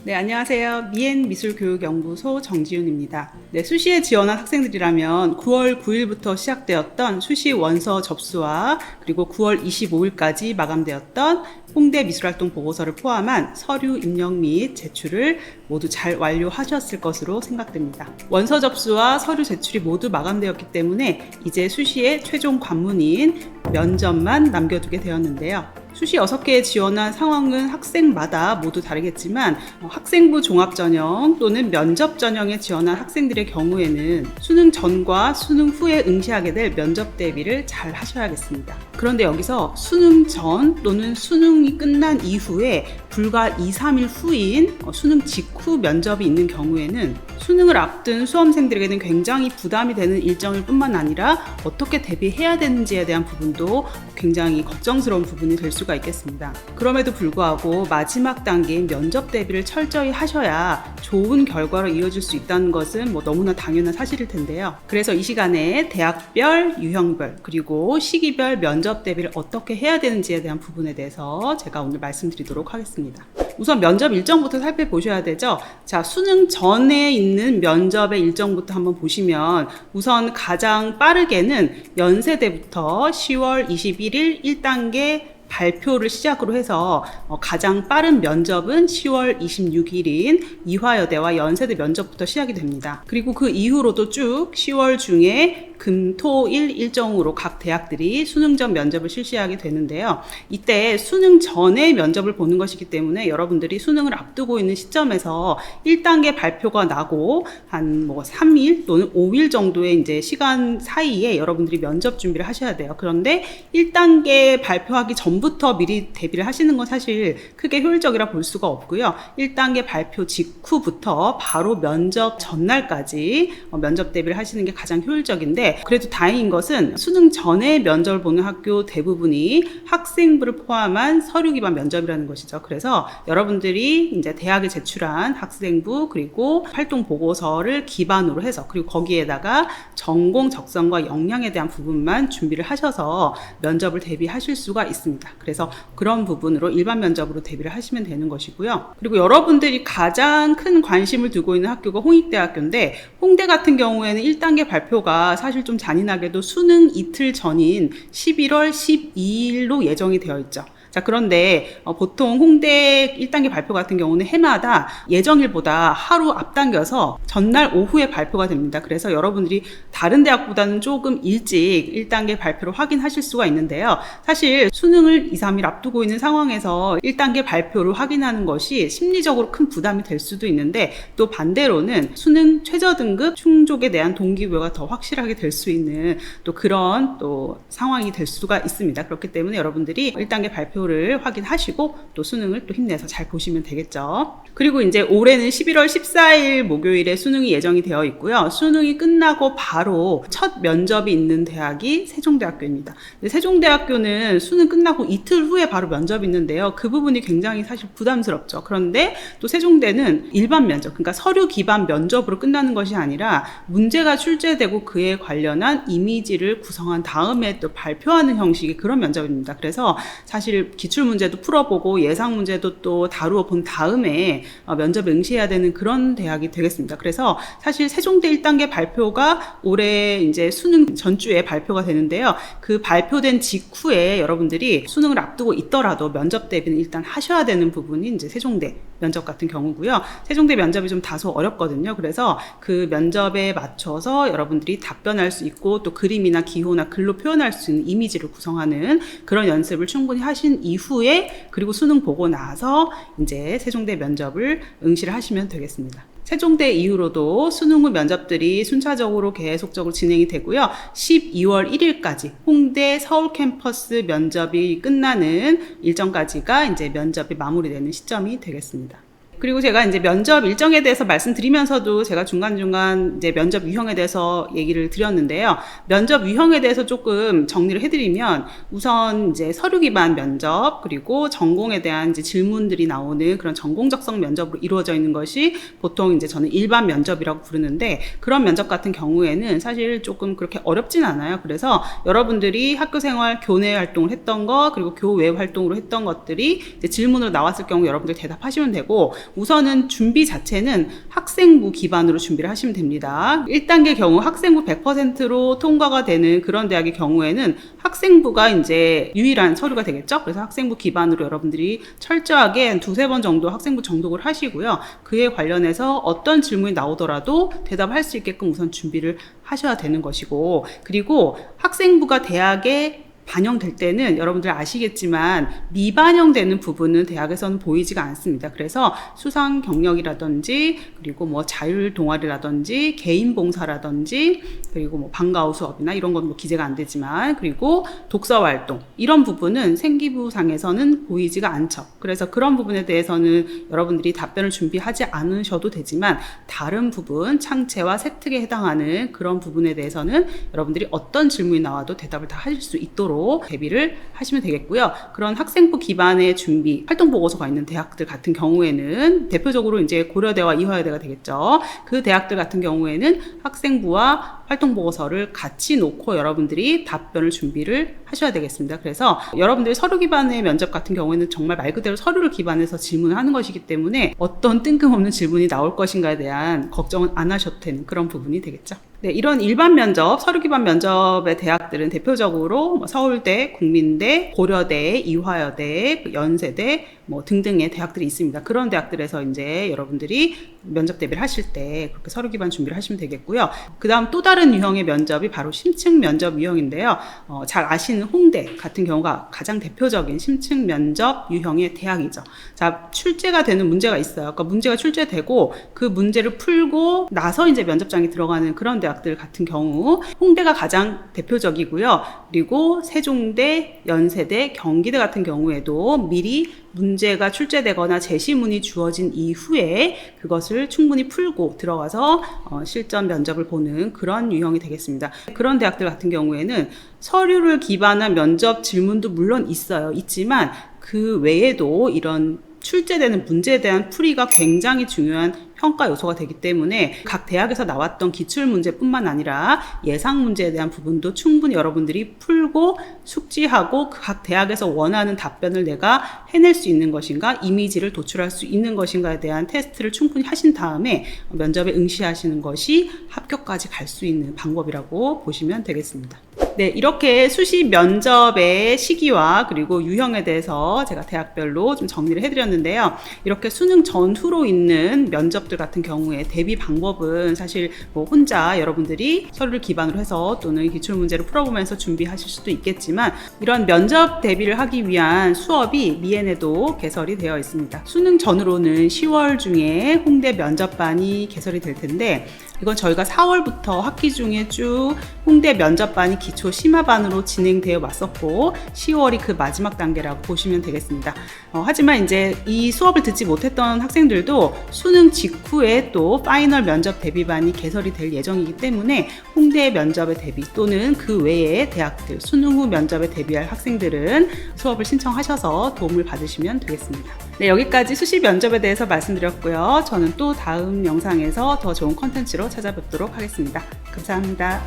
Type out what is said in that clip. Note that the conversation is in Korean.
네, 안녕하세요. 미엔미술교육연구소 정지윤입니다. 네, 수시에 지원한 학생들이라면 9월 9일부터 시작되었던 수시 원서 접수와 그리고 9월 25일까지 마감되었던 홍대 미술활동 보고서를 포함한 서류 입력 및 제출을 모두 잘 완료하셨을 것으로 생각됩니다. 원서 접수와 서류 제출이 모두 마감되었기 때문에 이제 수시의 최종 관문인 면접만 남겨두게 되었는데요. 수시 6개에 지원한 상황은 학생마다 모두 다르겠지만 학생부 종합전형 또는 면접 전형에 지원한 학생들의 경우에는 수능 전과 수능 후에 응시하게 될 면접 대비를 잘 하셔야겠습니다. 그런데 여기서 수능 전 또는 수능이 끝난 이후에 불과 2, 3일 후인 수능 직후 면접이 있는 경우에는 수능을 앞둔 수험생들에게는 굉장히 부담이 되는 일정일 뿐만 아니라 어떻게 대비해야 되는지에 대한 부분도 굉장히 걱정스러운 부분이 될 수가 있겠습니다. 그럼에도 불구하고 마지막 단계인 면접 대비를 철저히 하셔야 좋은 결과로 이어질 수 있다는 것은 너무나 당연한 사실일 텐데요. 그래서 이 시간에 대학별, 유형별, 그리고 시기별 면접 대비를 어떻게 해야 되는지에 대한 부분에 대해서 제가 오늘 말씀드리도록 하겠습니다. 우선 면접 일정부터 살펴보셔야 되죠. 자, 수능 전에 있는 면접의 일정부터 한번 보시면 우선 가장 빠르게는 연세대부터 10월 21일 1단계 발표를 시작으로 해서 가장 빠른 면접은 10월 26일인 이화여대와 연세대 면접부터 시작이 됩니다. 그리고 그 이후로도 쭉 10월 중에 금, 토, 일 일정으로 각 대학들이 수능 전 면접을 실시하게 되는데요. 이때 수능 전에 면접을 보는 것이기 때문에 여러분들이 수능을 앞두고 있는 시점에서 1단계 발표가 나고 한 3일 또는 5일 정도의 이제 시간 사이에 여러분들이 면접 준비를 하셔야 돼요. 그런데 1단계 발표하기 전부터 미리 대비를 하시는 건 사실 크게 효율적이라 볼 수가 없고요. 1단계 발표 직후부터 바로 면접 전날까지 면접 대비를 하시는 게 가장 효율적인데, 그래도 다행인 것은 수능 전에 면접을 보는 학교 대부분이 학생부를 포함한 서류 기반 면접이라는 것이죠. 그래서 여러분들이 이제 대학에 제출한 학생부 그리고 활동 보고서를 기반으로 해서 그리고 거기에다가 전공 적성과 역량에 대한 부분만 준비를 하셔서 면접을 대비하실 수가 있습니다. 그래서 그런 부분으로 일반 면접으로 대비를 하시면 되는 것이고요. 그리고 여러분들이 가장 큰 관심을 두고 있는 학교가 홍익대학교인데, 홍대 같은 경우에는 1단계 발표가 사실 좀 잔인하게도 수능 이틀 전인 11월 12일로 예정이 되어 있죠. 자, 그런데 보통 홍대 1단계 발표 같은 경우는 해마다 예정일보다 하루 앞당겨서 전날 오후에 발표가 됩니다. 그래서 여러분들이 다른 대학보다는 조금 일찍 1단계 발표를 확인하실 수가 있는데요. 사실 수능을 2, 3일 앞두고 있는 상황에서 1단계 발표를 확인하는 것이 심리적으로 큰 부담이 될 수도 있는데, 또 반대로는 수능 최저등급 충족에 대한 동기부여가 더 확실하게 될 수 있는 또 그런 또 상황이 될 수가 있습니다. 그렇기 때문에 여러분들이 1단계 발표 를 확인하시고 또 수능을 또 힘내서 잘 보시면 되겠죠. 그리고 이제 올해는 11월 14일 목요일에 수능이 예정이 되어 있고요. 수능이 끝나고 바로 첫 면접이 있는 대학이 세종대학교입니다. 세종대학교는 수능 끝나고 이틀 후에 바로 면접이 있는데요. 그 부분이 굉장히 사실 부담스럽죠. 그런데 또 세종대는 일반 면접, 그러니까 서류 기반 면접으로 끝나는 것이 아니라 문제가 출제되고 그에 관련한 이미지를 구성한 다음에 또 발표하는 형식의 그런 면접입니다. 그래서 사실 기출문제도 풀어보고 예상 문제도 또 다루어 본 다음에 면접에 응시해야 되는 그런 대학이 되겠습니다. 그래서 사실 세종대 1단계 발표가 올해 이제 수능 전주에 발표가 되는데요. 그 발표된 직후에 여러분들이 수능을 앞두고 있더라도 면접 대비는 일단 하셔야 되는 부분이 이제 세종대 면접 같은 경우고요. 세종대 면접이 좀 다소 어렵거든요. 그래서 그 면접에 맞춰서 여러분들이 답변할 수 있고 또 그림이나 기호나 글로 표현할 수 있는 이미지를 구성하는 그런 연습을 충분히 하신 이후에 그리고 수능 보고 나서 이제 세종대 면접을 응시를 하시면 되겠습니다. 세종대 이후로도 수능 후 면접들이 순차적으로 계속적으로 진행이 되고요. 12월 1일까지 홍대 서울 캠퍼스 면접이 끝나는 일정까지가 이제 면접이 마무리되는 시점이 되겠습니다. 그리고 제가 이제 면접 일정에 대해서 말씀드리면서도 제가 중간중간 이제 면접 유형에 대해서 얘기를 드렸는데요. 면접 유형에 대해서 조금 정리를 해드리면 우선 이제 서류 기반 면접 그리고 전공에 대한 이제 질문들이 나오는 그런 전공 적성 면접으로 이루어져 있는 것이 보통 이제 저는 일반 면접이라고 부르는데, 그런 면접 같은 경우에는 사실 조금 그렇게 어렵진 않아요. 그래서 여러분들이 학교 생활 교내 활동을 했던 거 그리고 교외 활동으로 했던 것들이 이제 질문으로 나왔을 경우 여러분들 대답하시면 되고, 우선은 준비 자체는 학생부 기반으로 준비를 하시면 됩니다. 1단계 경우 학생부 100%로 통과가 되는 그런 대학의 경우에는 학생부가 이제 유일한 서류가 되겠죠. 그래서 학생부 기반으로 여러분들이 철저하게 한 두세 번 정도 학생부 정독을 하시고요. 그에 관련해서 어떤 질문이 나오더라도 대답할 수 있게끔 우선 준비를 하셔야 되는 것이고, 그리고 학생부가 대학에 반영될 때는 여러분들 아시겠지만 미반영되는 부분은 대학에서는 보이지가 않습니다. 그래서 수상 경력이라든지 그리고 뭐 자율 동아리라든지 개인 봉사라든지 그리고 뭐 방과후 수업이나 이런 건 뭐 기재가 안 되지만, 그리고 독서 활동 이런 부분은 생기부상에서는 보이지가 않죠. 그래서 그런 부분에 대해서는 여러분들이 답변을 준비하지 않으셔도 되지만 다른 부분, 창체와 세특에 해당하는 그런 부분에 대해서는 여러분들이 어떤 질문이 나와도 대답을 다 하실 수 있도록 대비를 하시면 되겠고요. 그런 학생부 기반의 준비, 활동보고서가 있는 대학들 같은 경우에는 대표적으로 이제 고려대와 이화여대가 되겠죠. 그 대학들 같은 경우에는 학생부와 활동보고서를 같이 놓고 여러분들이 답변을 준비를 하셔야 되겠습니다. 그래서 여러분들이 서류 기반의 면접 같은 경우에는 정말 말 그대로 서류를 기반해서 질문을 하는 것이기 때문에 어떤 뜬금없는 질문이 나올 것인가에 대한 걱정은 안 하셔도 되는 그런 부분이 되겠죠. 네, 이런 일반 면접, 서류 기반 면접의 대학들은 대표적으로 서울대, 국민대, 고려대, 이화여대, 연세대 뭐 등등의 대학들이 있습니다. 그런 대학들에서 이제 여러분들이 면접 대비를 하실 때 그렇게 서류 기반 준비를 하시면 되겠고요. 그 다음 또 다른 유형의 면접이 바로 심층 면접 유형인데요. 잘 아시는 홍대 같은 경우가 가장 대표적인 심층 면접 유형의 대학이죠. 자, 출제가 되는 문제가 있어요. 그러니까 문제가 출제되고 그 문제를 풀고 나서 이제 면접장에 들어가는 그런 대학들 같은 경우 홍대가 가장 대표적이고요. 그리고 세종대, 연세대, 경기대 같은 경우에도 미리 문제가 출제되거나 제시문이 주어진 이후에 그것을 충분히 풀고 들어가서 실전 면접을 보는 그런 유형이 되겠습니다. 그런 대학들 같은 경우에는 서류를 기반한 면접 질문도 물론 있지만 그 외에도 이런 출제되는 문제에 대한 풀이가 굉장히 중요한 평가 요소가 되기 때문에 각 대학에서 나왔던 기출문제뿐만 아니라 예상 문제에 대한 부분도 충분히 여러분들이 풀고 숙지하고 각 대학에서 원하는 답변을 내가 해낼 수 있는 것인가, 이미지를 도출할 수 있는 것인가에 대한 테스트를 충분히 하신 다음에 면접에 응시하시는 것이 합격까지 갈 수 있는 방법이라고 보시면 되겠습니다. 네, 이렇게 수시 면접의 시기와 그리고 유형에 대해서 제가 대학별로 좀 정리를 해드렸는데요. 이렇게 수능 전후로 있는 면접들 같은 경우에 대비 방법은 사실 뭐 혼자 여러분들이 서류를 기반으로 해서 또는 기출문제를 풀어보면서 준비하실 수도 있겠지만, 이런 면접 대비를 하기 위한 수업이 미엔에도 개설이 되어 있습니다. 수능 전후로는 10월 중에 홍대 면접반이 개설이 될 텐데, 이건 저희가 4월부터 학기 중에 쭉 홍대 면접반이 기초 심화반으로 진행되어 왔었고 10월이 그 마지막 단계라고 보시면 되겠습니다. 하지만 이제 이 수업을 듣지 못했던 학생들도 수능 직후에 또 파이널 면접 대비반이 개설이 될 예정이기 때문에 홍대 면접에 대비 또는 그 외의 대학들 수능 후 면접에 대비할 학생들은 수업을 신청하셔서 도움을 받으시면 되겠습니다. 네, 여기까지 수시 면접에 대해서 말씀드렸고요. 저는 또 다음 영상에서 더 좋은 컨텐츠로 찾아뵙도록 하겠습니다. 감사합니다.